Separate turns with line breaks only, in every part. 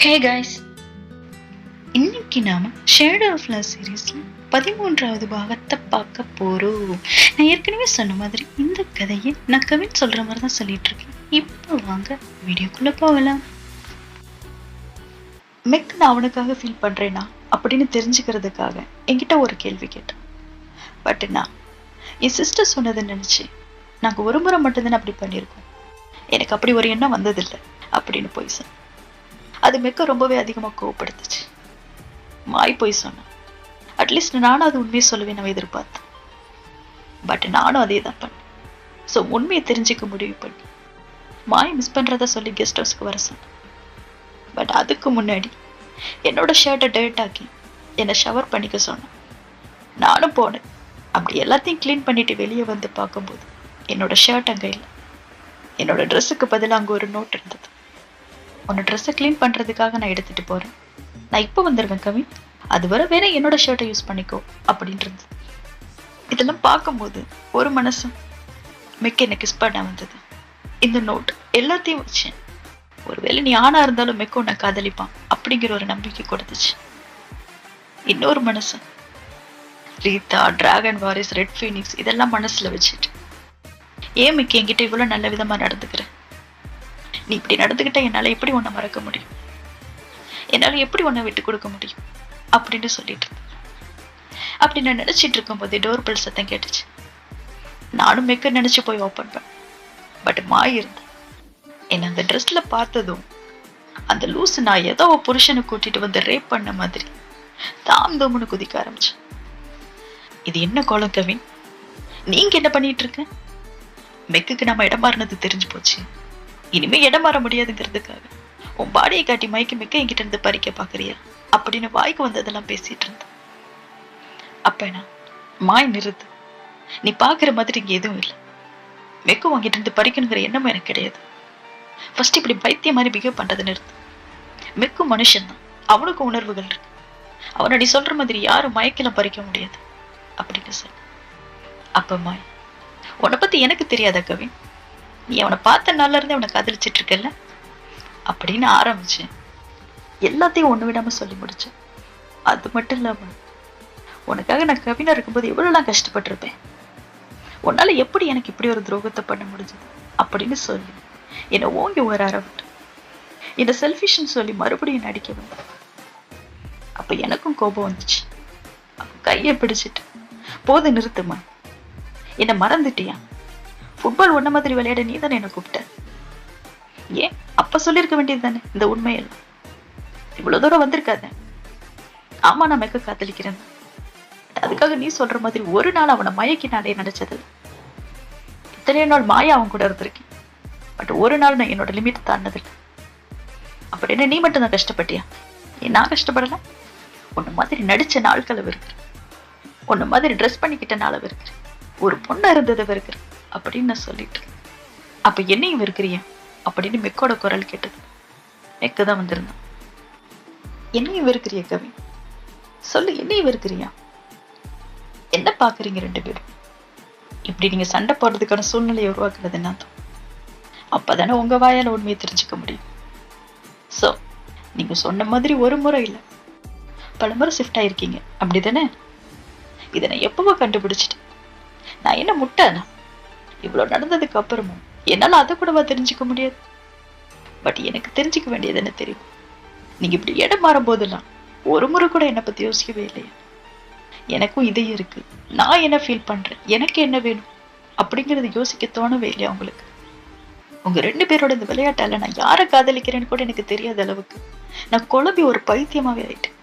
Hey guys, இன்னைக்கு நாம shadow of love சீரீஸ்ல 13வது பாகத்தை பார்க்க போறோம். நான் ஏற்கனவே சொன்ன மாதிரி இந்த கதையை நான் கவின் சொல்ற மாதிரி தான் சொல்லிட்டு இருக்கேன். இப்போ வாங்க வீடியோக்குள்ள போகலாம். மெக் நான் அவனுக்காக ஃபீல் பண்றேனா அப்படின்னு தெரிஞ்சுக்கிறதுக்காக என்கிட்ட ஒரு கேள்வி கேட்டான். பட் நான் என் சிஸ்டர் சொன்னதை நினைச்சு நாங்க ஒரு முறை மட்டும்தானே அப்படி பண்ணியிருக்கோம், எனக்கு அப்படி ஒரு எண்ணம் வந்ததில்லை அப்படின்னு போய் சொன்னேன். அது மெக்க ரொம்பவே அதிகமாக கோவப்படுத்துச்சு. மாய் போய் சொன்னான். அட்லீஸ்ட் நானும் அது உண்மையை சொல்லவே நான் எதிர்பார்த்தேன். பட் நானும் அதே தான் பண்ணேன். ஸோ உண்மையை தெரிஞ்சுக்க முடிவு பண்ணி மாய் மிஸ் பண்றத சொல்லி கெஸ்ட் ஹவுஸ்க்கு வர சொன்னேன். பட் அதுக்கு முன்னாடி என்னோட ஷர்ட்டை டர்ட் ஆக்கி என்னை ஷவர் பண்ணிக்க சொன்னேன். நானும் போனேன். அப்படி எல்லாத்தையும் கிளீன் பண்ணிட்டு வெளியே வந்து பார்க்கும்போது என்னோட ஷர்ட் அங்கே இல்லை. என்னோட ட்ரெஸ்ஸுக்கு பதிலாக அங்கே ஒரு நோட் இருந்தது. உன்னோட ட்ரெஸ்ஸை கிளீன் பண்ணுறதுக்காக நான் எடுத்துகிட்டு போகிறேன், நான் இப்போ வந்துடுவேன் கவின், அது வரை வேற என்னோட ஷர்ட்டை யூஸ் பண்ணிக்கோ அப்படின்றது. இதெல்லாம் பார்க்கும்போது ஒரு மனசும் மெக்க என்ன கிஸ் பண்ண வந்தது. இந்த நோட் எல்லாத்தையும் வச்சேன். ஒருவேளை நீ ஆணா இருந்தாலும் மெக்க உன்னை காதலிப்பான் அப்படிங்கிற ஒரு நம்பிக்கை கொடுத்துச்சு. இன்னொரு மனசு Rita, dragon Waris, red Phoenix இதெல்லாம் மனசுல வச்சுட்டு ஏன் மெக்க என்கிட்ட இவ்வளவு நல்ல விதமா நடந்துக்கிற, நீ இப்படி நடந்துக்கிட்ட என்னால எப்படி உன்னை மறக்க முடியும், என்னால எப்படி உன்னை விட்டு கொடுக்க முடியும் அப்படின்னு சொல்லிட்டு அப்படி நான் நினைச்சிட்டு இருக்கும் போதே டோர் பெல் சத்தம் கேட்டுச்சு. நானும் மெக்க நினைச்சு போய் ஓப்பன் பண்ணேன். பட் மாய் இருந்து என்ன அந்த ட்ரெஸ்ல பார்த்ததும் அந்த லூசு நான் ஏதோ புருஷனை கூட்டிட்டு வந்து ரேப் பண்ண மாதிரி தாம் தோம்னு குதிக்க ஆரம்பிச்சேன். இது என்ன கோலம் கவின், நீங்க என்ன பண்ணிட்டு இருக்க, மெக்குக்கு நம்ம இடம் மாறினது தெரிஞ்சு போச்சு, இனிமே இடம் மாற முடியாதுங்கிறதுக்காக உன் பாடியை காட்டி மைக்கு மெக்க என்கிட்ட இருந்து பறிக்க பாக்குறியா அப்படின்னு வாய்க்கு வந்ததெல்லாம் பேசிட்டு இருந்தேன். அப்ப நான் மாய் நிறுத்து, நீ பாக்குற மாதிரி இங்க எதுவும் இல்லை, மெக்கு உங்ககிட்ட இருந்து பறிக்கணுங்கிற எண்ணமும் எனக்கு கிடையாது. ஃபர்ஸ்ட் இப்படி பைத்திய மாதிரி பிஹேவ் பண்றது நிறுத்து. மெக்கு மனுஷன் தான், அவனுக்கு உணர்வுகள் இருக்கு, அவனை நீ சொல்ற மாதிரி யாரும் மயக்கெல்லாம் பறிக்க முடியாது அப்படின்னு சொல்ல. அப்ப மாய், உன்னை பத்தி எனக்கு தெரியாதா கவின், நீ அவனை பார்த்த நாள்ல இருந்தே அவனை காதலிச்சிட்டு இருக்கல அப்படின்னு ஆரம்பிச்சேன். எல்லாத்தையும் ஒண்ணு விடாம சொல்லி முடிச்சேன். அது மட்டும் இல்லாம உனக்காக நான் கவினா இருக்கும்போது எவ்வளவு நான் கஷ்டப்பட்டிருப்பேன், உன்னால எப்படி எனக்கு இப்படி ஒரு துரோகத்தை பண்ண முடிஞ்சது அப்படின்னு சொல்லி என்னை ஓங்கி ஒரு ஆரம்பிட்டு என்ன செல்ஃபிஷ்ன்னு சொல்லி மறுபடியும் நடிக்க வந்த. அப்ப எனக்கும் கோபம் வந்துச்சு. கையை பிடிச்சிட்டு போது நிறுத்துமா, என்ன மறந்துட்டியா, ஃபுட்பால் ஒன்ன மாதிரி விளையாட நீ தானே என்ன கூப்பிட்ட, ஏன் அப்ப சொல்லியிருக்க வேண்டியது தானே இந்த உண்மையெல்லாம், இவ்வளவு தூரம் வந்திருக்காத. ஆமா நான் மெக்க காதலிக்கிறேன், அதுக்காக நீ சொல்ற மாதிரி ஒரு நாள் அவனை மயக்கினாலே நினைச்சது. இத்தனை நாள் மாயா அவன் கூட இருந்திருக்கேன், பட் ஒரு நாள் நான் என்னோட லிமிட் தாண்டதில்லை. அப்புறம் என்ன நீ மட்டும் தான் கஷ்டப்பட்டியா, ஏன் நான் கஷ்டப்படல, உன்ன மாதிரி நடிச்ச நாட்களை இருக்கிறேன், உன்ன மாதிரி ட்ரெஸ் பண்ணிக்கிட்ட நாளை இருக்கிறேன், ஒரு பொண்ணா இருந்ததை இருக்கிறேன் அப்படின்னு நான் சொல்லிட்டு. அப்ப என்னையும் இருக்கிறியா அப்படின்னு மெக்கோட குரல் கேட்டது. மெக்க தான் வந்திருந்தான். என்னையும் இருக்கிறியா கவி, சொல்லு என்னையும் இருக்கிறியா, என்ன பாக்குறீங்க ரெண்டு பேரும், இப்படி நீங்க சண்டை போடுறதுக்கான சூழ்நிலையை உருவாக்குறது என்ன தான், அப்பதானே உங்க வாயால உண்மையை தெரிஞ்சுக்க முடியும். சோ நீங்க சொன்ன மாதிரி ஒரு முறை இல்லை பல முறை ஷிஃப்ட் ஆயிருக்கீங்க அப்படிதானே, இதை நான் எப்பவோ கண்டுபிடிச்சிட்டேன். நான் என்ன முட்டானா, இவ்வளவு நடந்ததுக்கு அப்புறமும் என்னால அதை கூடவா தெரிஞ்சுக்க முடியாது. பட் எனக்கு தெரிஞ்சுக்க வேண்டியது என்ன தெரியும், நீங்க இப்படி இடம் மாறும் போதெல்லாம் ஒரு முறை கூட என்னை பத்தி யோசிக்கவே இல்லையா, எனக்கும் இதே இருக்கு, நான் என்ன ஃபீல் பண்றேன், எனக்கு என்ன வேணும் அப்படிங்கறது யோசிக்க தோணவே இல்லையா உங்களுக்கு. உங்க ரெண்டு பேரோட இந்த விளையாட்டால நான் யாரை காதலிக்கிறேன்னு கூட எனக்கு தெரியாத அளவுக்கு நான் குழம்பி ஒரு பைத்தியமாவே ஆயிட்டேன்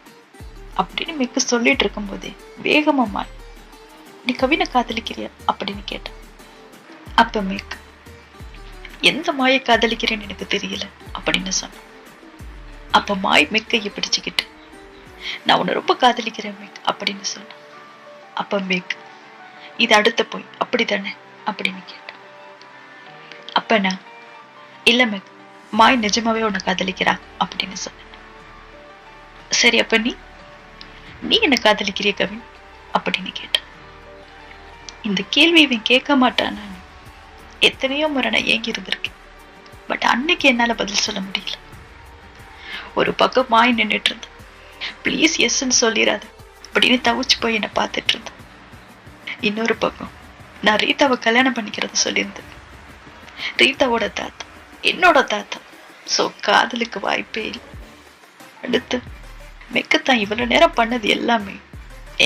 அப்படின்னு மெக்கு சொல்லிட்டு இருக்கும் போதே வேகமா மாய், நீ கவினை காதலிக்கிறியா அப்படின்னு கேட்டேன். அப்ப மேக், எந்த மாயை காதலிக்கிறேன்னு எனக்கு தெரியல அப்படின்னு சொன்ன. அப்ப மாய் மெக்கையை பிடிச்சுக்கிட்டு, நான் உன்னை ரொம்ப காதலிக்கிறேன் மேக் அப்படின்னு சொன்னேன். அப்ப மேக், இது அடுத்த போய் அப்படித்தானே அப்படின்னு கேட்டேன். அப்ப நான், இல்ல மேக், மாய் நிஜமாவே உன்னை காதலிக்கிறா அப்படின்னு சொன்னேன். சரி அப்ப நீ என்ன காதலிக்கிறிய கவின் அப்படின்னு கேட்டேன். இந்த கேள்வி இவன் கேட்க மாட்டான்னு எத்தனையோ முறை நான் ஏங்கி இருந்திருக்கேன். பட் அன்னைக்கு என்னால பதில் சொல்ல முடியல. ஒரு பக்கம் மாய் நின்றுட்டு இருந்தேன். ப்ளீஸ் எஸ்ன்னு சொல்லிடாத அப்படின்னு தவிச்சு போய் என்னை பார்த்துட்டு இருந்தேன். இன்னொரு பக்கம் நான் ரீதாவை கல்யாணம் பண்ணிக்கிறத சொல்லியிருந்தேன். ரீதாவோட தாத்தா என்னோட தாத்தா. சோ காதலுக்கு வாய்ப்பே இல்லை. அடுத்து மெக்கத்தான் இவ்வளவு நேரம் பண்ணது எல்லாமே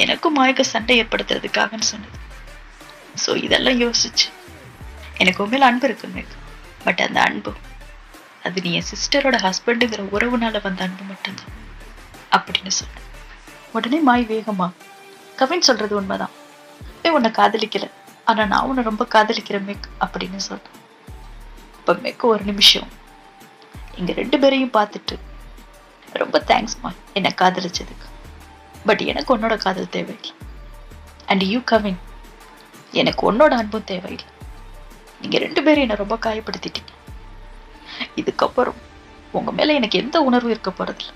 எனக்கும் மாய்க்கு சண்டை ஏற்படுத்துறதுக்காகன்னு சொன்னது. சோ இதெல்லாம் யோசிச்சு எனக்கு உண்மையில அன்பு இருக்கு மெக். பட் அந்த அன்பு அது நீ என் சிஸ்டரோட ஹஸ்பண்டுங்கிற உறவுனால வந்த அன்பு மட்டும்தான் அப்படின்னு சொன்ன. உடனே மாய் வேகமா, கவின் சொல்றது உண்மைதான், உன்னை காதலிக்கல, ஆனா நான் உன்னை ரொம்ப காதலிக்கிறேன் மெக் அப்படின்னு சொன்னேன். அப்ப மெக் ஒரு நிமிஷம் எங்க 2 பேரையும் பார்த்துட்டு, ரொம்ப தேங்க்ஸ்மா என்னை காதலிச்சதுக்கு, பட் எனக்கு உன்னோட காதல் தேவையில்லை. அண்ட் யூ கவின், எனக்கு உன்னோட அன்பும் தேவையில்லை. நீங்க 2 பேரும் என்னை ரொம்ப காயப்படுத்திட்டீங்க. இதுக்கப்புறம் உங்க மேல எனக்கு எந்த உணர்வும் இருக்க போறதில்லை.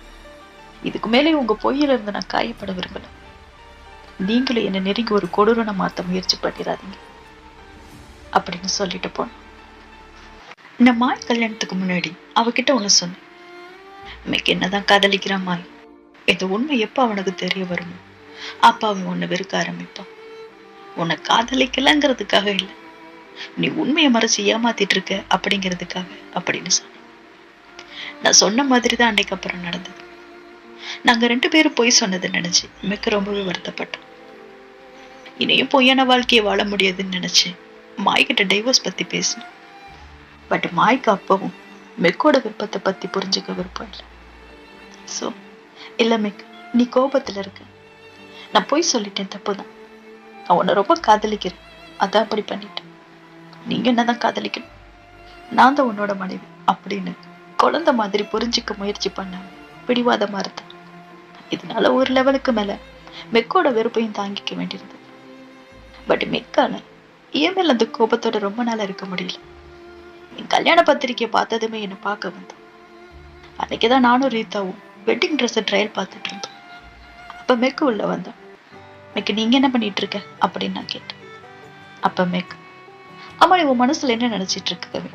இதுக்கு மேலே உங்க பொய்யில இருந்து நான் காயப்பட விரும்பல. நீங்களும் என்னை நெருங்கி ஒரு கொடூரனை மாத்த முயற்சி பண்ணிடாதீங்க அப்படின்னு சொல்லிட்டு போனேன். இந்த மாய் கல்யாணத்துக்கு முன்னாடி அவகிட்ட ஒண்ணு சொன்னேன். இன்னைக்கு என்னதான் காதலிக்கிற மாய், இந்த உண்மை எப்ப அவனுக்கு தெரிய வருமோ அப்ப அவன் உன்னை வெறுக்க ஆரம்பிப்பான். உன்னை காதலிக்கலங்கிறதுக்காக இல்லை, நீ உண்மையை மறைச்சு ஏமாத்திட்டு இருக்க அப்படிங்கிறதுக்காக அப்படின்னு சொன்னேன். நான் சொன்ன மாதிரிதான் அன்னைக்கு அப்புறம் நடந்தது. நாங்க 2 பேரும் பொய் சொன்னதை நினைச்சு மிக்க ரொம்பவே வருத்தப்பட்டோம். இனியும் பொய்யான வாழ்க்கையை வாழ முடியாதுன்னு நினைச்சு மாய்கிட்ட டைவோர்ஸ் பத்தி பேசினேன். பட் மாய்க்கு அப்பவும் மெக்கோட விருப்பத்தை பத்தி புரிஞ்சுக்க விருப்பம் இல்லை. சோ இல்ல மெக், நீ கோபத்துல இருக்க, நான் பொய் சொல்லிட்டேன், தப்புதான். நான் உன்னை ரொம்ப காதலிக்கிறேன், அதான் அப்படி பண்ணிட்டேன். நீங்க என்னதான் காதலிக்கணும், நான் தான் உன்னோட மனைவி அப்படின்னு குழந்தை மாதிரி புரிஞ்சுக்க முயற்சி பண்ண பிடிவாதமா இருந்தேன். இதனால ஒரு லெவலுக்கு மேல மெக்கோட வெறுப்பையும் தாங்கிக்க வேண்டியிருந்தது. பட் மெக்கால என் மேல அந்த கோபத்தோட ரொம்ப நாளா இருக்க முடியல. என் கல்யாண பத்திரிக்கையை பார்த்ததுமே என்னை பார்க்க வந்தோம். அன்னைக்குதான் நானும் ரீதாவும் வெட்டிங் ட்ரெஸ் ட்ரையல் பார்த்துட்டு இருந்தோம். அப்ப மெக்கு உள்ள வந்தோம். மெக்கு, நீங்க என்ன பண்ணிட்டு இருக்க அப்படின்னு நான் கேட்டேன். அப்ப மெக், ஆமா நீ உன் மனசுல என்ன நினைச்சிட்டு இருக்கவே,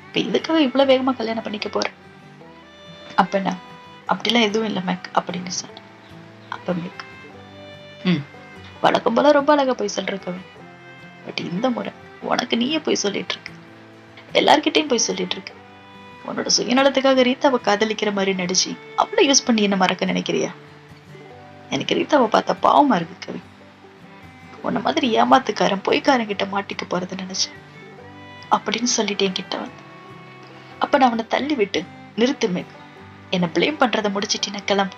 இப்ப இதுக்காக இவ்வளவு வேகமா கல்யாணம் பண்ணிக்க போற? அப்ப நான், அப்படிலாம் எதுவும் இல்லை மெக் அப்படின்னு சொன்னேன். அப்ப மெக், வழக்கம் போல ரொம்ப அழகா போய் சொல்றக்கவே, பட் இந்த முறை உனக்கு நீயே போய் சொல்லிட்டு இருக்க, எல்லார்கிட்டையும் போய் சொல்லிட்டு இருக்க. உன்னோட சுயநலத்துக்காக ரீதாவை காதலிக்கிற மாதிரி நடிச்சு அவளை யூஸ் பண்ணி என்ன மறக்க நினைக்கிறியா? எனக்கு ரீதாவை பார்த்தா பாவமா இருக்கு கவி. உன்ன மாதிரி ஏமாத்துக்காரன் பொய்க்காரன் கிட்ட மாட்டிக்க போறத நினைச்சேன் அப்படின்னு சொல்லிட்டு என்கிட்ட வந்து. அப்ப நான் அவனை தள்ளி விட்டு, நிறுத்து மெக், என்னை பிளேம் பண்றதை முடிச்சிட்டு நான் கிளம்பு,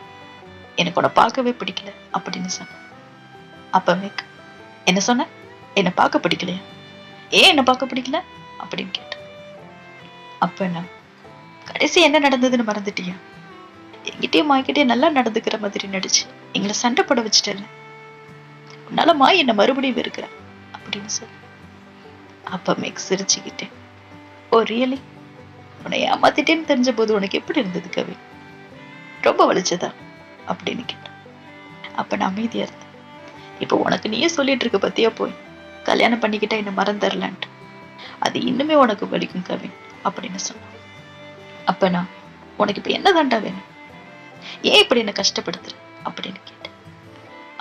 எனக்கு உன்னை பார்க்கவே பிடிக்கல அப்படின்னு சொன்ன. அப்ப மெக், என்ன சொன்ன? என்னை பார்க்க பிடிக்கலையா? ஏன் என்னை பார்க்க பிடிக்கல அப்படின்னு கேட்டேன். அப்ப நான், கடைசி என்ன நடந்ததுன்னு மறந்துட்டியா? என்கிட்டயும் மாய்கிட்டயும் நல்லா நடந்துக்கிற மாதிரி நடிச்சு எங்களை சண்டை போட வச்சுட்டல, உன்னால மாய் என்ன மறுபடியும் வெறுக்கிற அப்படின்னு சொல்லி. அப்ப மெக் சிரிச்சுக்கிட்டேன். ஓ ரியலி? உன்னை ஏமாத்திட்டேன்னு தெரிஞ்ச போது உனக்கு எப்படி இருந்தது கவி? ரொம்ப வலிச்சதா அப்படின்னு கேட்டேன். அப்ப நான் அமைதியா இருந்தேன். இப்ப உனக்கு நீயே சொல்லிட்டு இருக்க பத்தியா, போய் கல்யாணம் பண்ணிக்கிட்டா என்ன மறந்துடலான்ட்டு, அது இன்னுமே உனக்கு வலிக்கும் கவி அப்படின்னு சொன்னான். அப்ப நான், உனக்கு இப்ப என்ன தாண்டா வேணும், ஏன் இப்படி என்ன கஷ்டப்படுத்துற அப்படின்னு கேட்டேன்.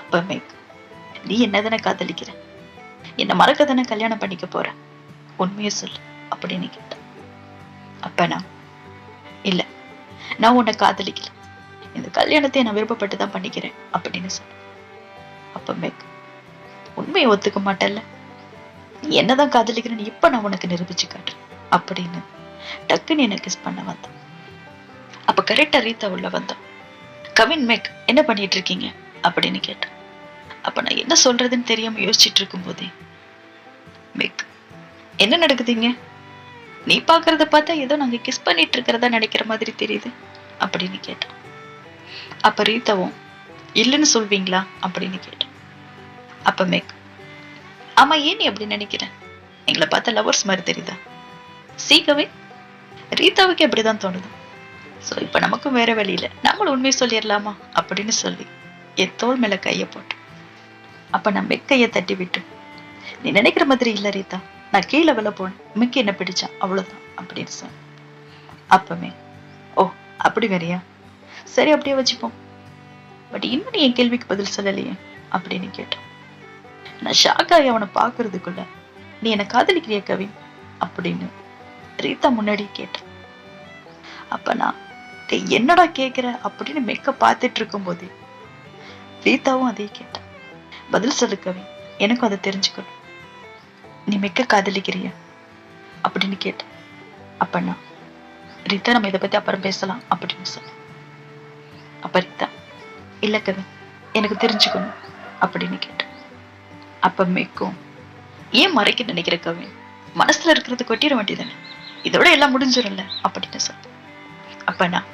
அப்ப மெக், நீ என்னதானே காதலிக்கிற, என்ன மறக்க தானே கல்யாணம் பண்ணிக்க போற, உண்மையை சொல்லு அப்படின்னு கேட்டேன். அப்ப நான், இல்ல நான் உன்னை காதலிக்கல, இந்த கல்யாணத்தை நான் விருப்பப்பட்டுதான் பண்ணிக்கிறேன் அப்படின்னு சொன்னேன். அப்ப மெக், உண்மையை ஒத்துக்க மாட்டேல்ல, நீ என்னதான் காதலிக்கிறேன்னு இப்ப நான் உனக்கு நிரூபிச்சு காட்டுறேன் அப்படின்னு டக்குன்னு என்ன கிஸ் பண்ண வந்தான். அப்ப கரெக்டா ரீதா உள்ள வந்தான். கவின், மெக் என்ன பண்ணிட்டு இருக்கீங்க அப்படின்னு கேட்டேன். அப்ப நான் என்ன சொல்றதுன்னு தெரியாம யோசிச்சுட்டு இருக்கும் போதே, மெக் என்ன நடக்குதுங்க, நீ பாக்குறத பார்த்தா ஏதோ நாங்க கிஸ் பண்ணிட்டு இருக்கிறதா நினைக்கிற மாதிரி தெரியுது அப்படின்னு கேட்டான். அப்ப ரீதாவும், இல்லைன்னு சொல்வீங்களா அப்படின்னு கேட்டான். அப்ப மெக், ஆமா ஏன் நீ அப்படி நினைக்கிற, எங்களை பார்த்தா லவர்ஸ் மாதிரி தெரியுதா? சீக்கவே ரீதாவுக்கு எப்படிதான் தோணுது. சோ இப்ப நமக்கும் வேற வழியில நம்மளும் உண்மையை சொல்லிடலாமா அப்படின்னு சொல்லி என் தோள் மேல கைய போட்டு. அப்ப நான் மெக்கைய தட்டி விட்டு, நீ நினைக்கிற மாதிரி இல்ல ரீதா, நான் கீழே விழ போனேன், மெக்க என்ன பிடிச்சான் அவ்வளவுதான் அப்படின்னு சொன்னேன். அப்பமே, ஓ அப்படி வேறையா? சரி அப்படியே வச்சுப்போம். பட் இன்னும் நீ என் கேள்விக்கு பதில் சொல்லலையே அப்படின்னு கேட்டான். நான் ஷாக் ஆகி அவனை பாக்குறதுக்குள்ள, நீ என்ன காதலிக்கிறியா கவின் அப்படின்னு ரீதா முன்னாடி கேட்டேன். அப்ப நான் என்னடா கேக்குற அப்படின்னு மெக்க பார்த்துட்டு இருக்கும் போது ரீதாவும் அதே கேட்டான். பதில் சொல்லு கவின், எனக்கும் அதை தெரிஞ்சுக்கணும். நீ மெக்க காதலிக்கிறியா அப்படின்னு கேட்டேன். அப்ப நான் ரீதா நம்ம இதை பத்தி அப்புறம் பேசலாம் அப்படின்னு சொன்னேன். அப்ப ரீதா இல்ல கவின், எனக்கு தெரிஞ்சுக்கணும் அப்படின்னு கேட்டேன். அப்ப மெக்கும் ஏன் மறைக்க நினைக்கிற கவின், மனசுல இருக்கிறது கொட்டிட வேண்டியதானே, இதோட எல்லாம் முடிஞ்சிடும்ல அப்படின்னு சொன்னேன். அப்ப நான்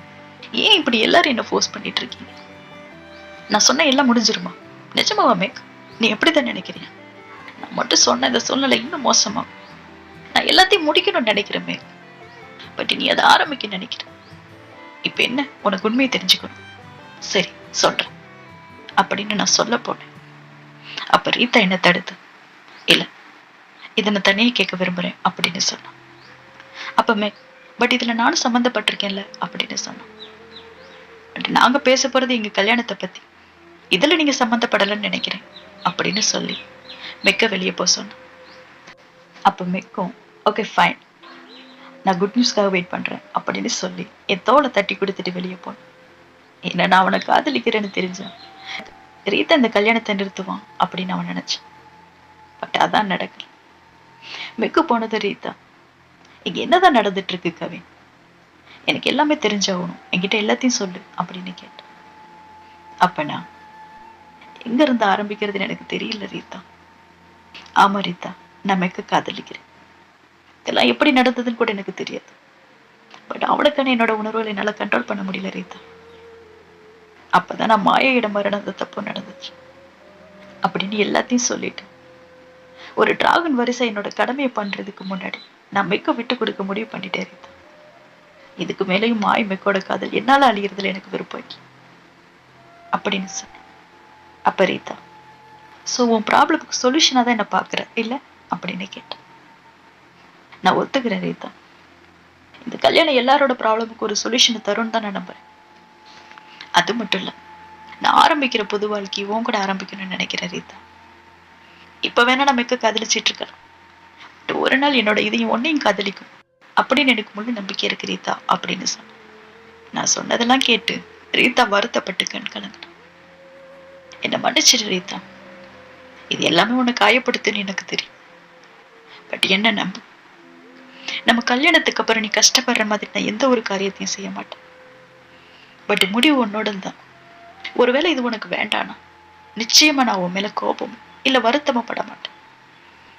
ஏன் இப்படி எல்லாரும் என்ன ஃபோர்ஸ் பண்ணிட்டு இருக்கீங்க? நான் சொன்ன எல்லாம் முடிஞ்சிருமா? நிஜமாவா மேக்? நீ எப்படிதான் நினைக்கிறியா? நான் மட்டும் சொன்ன இந்த சூழ்நிலை இன்னும் மோசமா, நான் எல்லாத்தையும் முடிக்கணும்னு நினைக்கிறேன் மேக். பட் நீ அதை ஆரம்பிக்க நினைக்கிற. இப்ப என்ன, உனக்கு உண்மையை தெரிஞ்சுக்கணும். சரி சொல்றேன் அப்படின்னு நான் சொல்ல போனேன். அப்ப ரீதா என்ன தடுத்து, இல்ல இதை நான் தனியே கேட்க விரும்புறேன் அப்படின்னு சொன்னான். அப்ப மேக், பட் இதுல நானும் சம்மந்தப்பட்டிருக்கேன்ல அப்படின்னு சொன்னான். நாங்க பேச போறது எங்க கல்யாணத்தை பத்தி, இதுல நீங்க சம்மந்தப்படலன்னு நினைக்கிறேன் அப்படின்னு சொல்லி மெக்க வெளியே போக சொன்னான். அப்ப மெக்கும் ஓகே ஃபைன், நான் குட் நியூஸ்க்காக வெயிட் பண்றேன் அப்படின்னு சொல்லி என் தோலை தட்டி கொடுத்துட்டு வெளியே போனேன். ஏன்னா நான் அவனை காதலிக்கிறேன்னு தெரிஞ்சேன் ரீதா இந்த கல்யாணத்தை நிறுத்துவான் அப்படின்னு அவன் நினைச்சான். பட் அதான் நடக்கல. மெக்கு போனது ரீதா, இங்க என்னதான் நடந்துட்டு இருக்கு கவின், எனக்கு எல்லாமே தெரிஞ்சாகணும், என்கிட்ட எல்லாத்தையும் சொல்லு அப்படின்னு கேட்டேன். அப்ப நான் எங்க இருந்து ஆரம்பிக்கிறதுன்னு எனக்கு தெரியல ரீதா. ஆமா ரீதா, நான் மெக்க காதலிக்கிறேன். இதெல்லாம் எப்படி நடந்ததுன்னு கூட எனக்கு தெரியாது. பட் அவனுக்கான என்னோட உணர்வுகளை என்னால கண்ட்ரோல் பண்ண முடியல ரீதா. அப்பதான் நான் மாயையிடம் மரண தப்பு நடந்துச்சு அப்படின்னு எல்லாத்தையும் சொல்லிட்டு, ஒரு டிராகன் வரிசை என்னோட கடமையை பண்றதுக்கு முன்னாடி நான் மெக்க விட்டு கொடுக்க முடிவு பண்ணிட்டேன் ரீதா. இதுக்கு மேலேயும் மாய் மெக்கோட காதல் என்னால அழியறதுல எனக்கு விருப்பம் இல்லை அப்படின்னு சொன்னேன். அப்ப ரீதா, சோ உன் ப்ராப்ளத்துக்கு சொல்யூஷனா தான் என்ன பாக்குற இல்ல அப்படின்னு கேட்டேன். நான் ஒத்துக்கிறேன் ரீதா, இந்த கல்யாணம் எல்லாரோட ப்ராப்ளமுக்கு ஒரு சொல்யூஷனை தரும்னு தான் நான் நம்புறேன். அது மட்டும் இல்ல, நான் ஆரம்பிக்கிற புது வாழ்க்கை உன் கூட ஆரம்பிக்கணும்னு நினைக்கிறேன் ரீதா. இப்ப வேணா நான் மெக்க காதலிச்சிட்டு இருக்கேன், ஒரு நாள் என்னோட இதையும் ஒன்னையும் காதலிக்கும் அப்படின்னு எனக்கு முழு நம்பிக்கை இருக்கு ரீதா அப்படின்னு சொன்னேன். நான் சொன்னதெல்லாம் கேட்டு ரீதா வருத்தப்பட்டு கண் கலங்கினான். என்ன மன்னிச்சிரு ரீதா, இது எல்லாமே உன்னை காயப்படுத்துன்னு எனக்கு தெரியும். பட் என்ன நம்பு, நம்ம கல்யாணத்துக்கு அப்புறம் நீ கஷ்டப்படுற மாதிரி நான் எந்த ஒரு காரியத்தையும் செய்ய மாட்டேன். பட் முடிவு உன்னோட தான். ஒருவேளை இது உனக்கு வேண்டானா நிச்சயமா நான் உன் மேல கோபம் இல்ல வருத்தமா பட மாட்டேன்.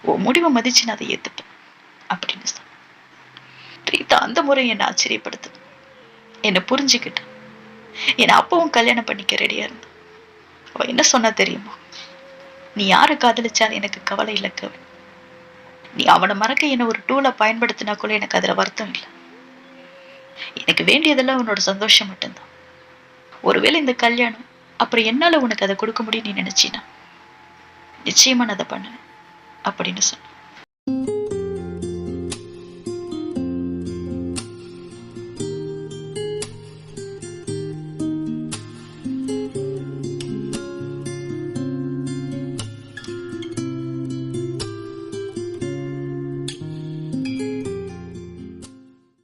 உன் முடிவை மதிச்சு நான் அதை ஏத்துப்பேன் அப்படின்னு சொன்ன ரீதா அந்த முறை என்னை ஆச்சரியப்படுத்து, என்னை புரிஞ்சுக்கிட்டான். என்னை அப்பவும் கல்யாணம் பண்ணிக்க ரெடியா இருந்தான். அவ என்ன சொன்னா தெரியுமா, நீ யாரை காதலிச்சாலும் எனக்கு கவலை இல்லை கவின், நீ அவனை மறக்க என்ன ஒரு டூலை பயன்படுத்தினா கூட எனக்கு அதுல வருத்தம் இல்லை. எனக்கு வேண்டியதெல்லாம் உன்னோட சந்தோஷம் மட்டும்தான். ஒருவேளை இந்த கல்யாணம் அப்புறம் என்னால உனக்கு அதை கொடுக்க முடியும் நீ நினைச்சினா நிச்சயமா நான் அதை பண்ணுவேன் அப்படின்னு சொன்ன.